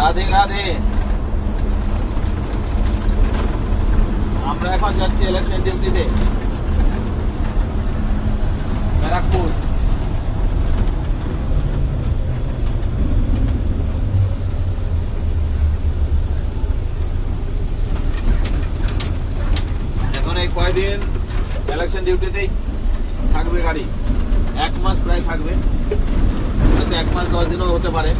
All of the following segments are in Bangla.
রাধে রাধে। আমরা এখন যাচ্ছি ইলেকশন ডিউটিতে ব্যারাকপুর। এখন এই কয়দিন ইলেকশন ডিউটিতেই থাকবে গাড়ি, 1 মাস প্রায় থাকবে, হয়তো 1 মাস 10 দিনও হতে পারে।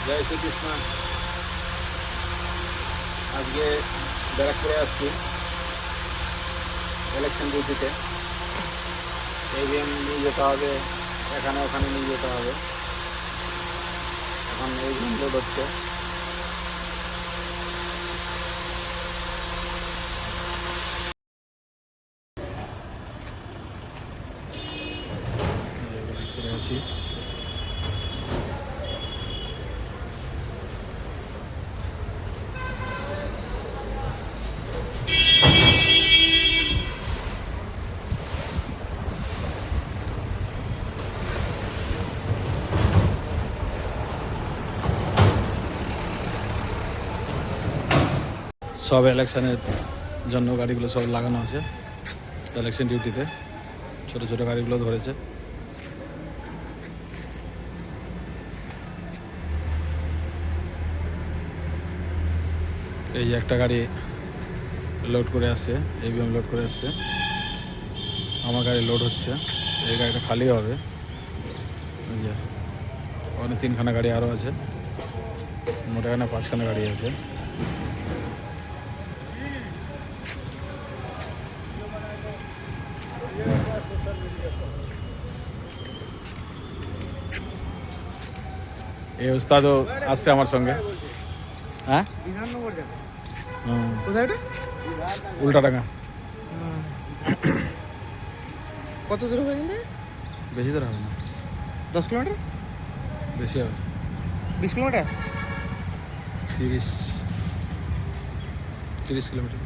জয় শ্রীকৃষ্ণ। আজকে ব্যারাকপুরে আসছি ইলেকশন ডিউটিতে। ইভিএম নিয়ে যেতে হবে, এখানে ওখানে নিয়ে যেতে হবে। এখন ইভিএম লোড হচ্ছে। আছি সব ইলেকশনের জন্য গাড়িগুলো সব লাগানো আছে ইলেকশন ডিউটিতে। ছোট ছোট গাড়িগুলো ধরেছে। এই যে একটা গাড়ি লোড করে আসছে, ইভিএম লোড করে আসছে। আমার গাড়ি লোড হচ্ছে, এই গাড়িটা খালি হবে। এই যে ওখানে 3খানা গাড়ি আরও আছে, মোট এখানে 5খানা গাড়ি আছে। এই উস্তাদও আসছে আমার সঙ্গে। হ্যাঁ, কোথায় এটা? উল্টাডাঙ্গা। কত দূর হবে এখান থেকে? বেশি দূর হবে না, 10 কিলোমিটার? বেশি হবে, 20 কিলোমিটার? 30 কিলোমিটার।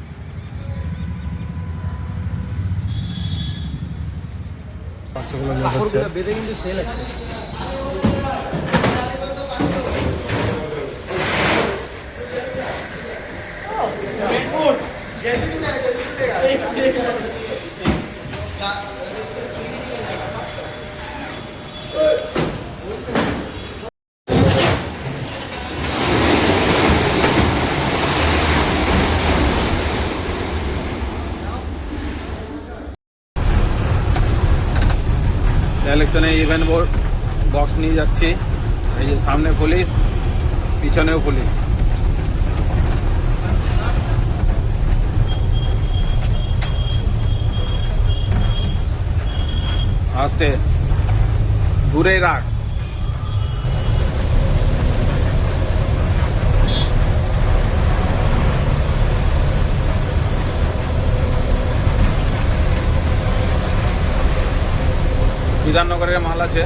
পাঁচশোগুলো লোড হচ্ছে। বেঁধে কিন্তু সেল আছে। ইলেকশনে ইভেন্ট বোর্ড বক্স নিয়ে যাচ্ছি। এই যে সামনে পুলিশ, পিছনেও পুলিশ। আস্তে দূরে রাখ। বিধাননগরের মাল আছে,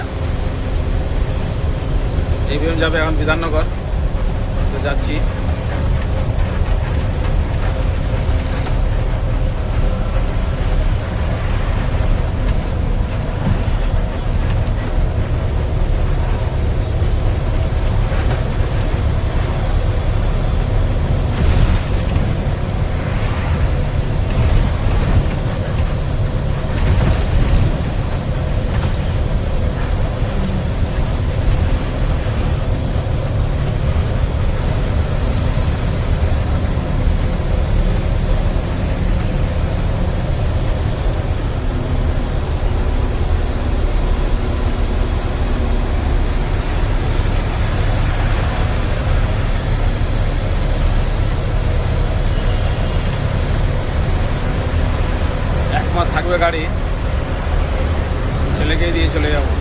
ইভিএম যাবে এখন বিধাননগর। তো যাচ্ছি। থাকবে গাড়ি, ছেলেকেই দিয়ে চলে যাবো।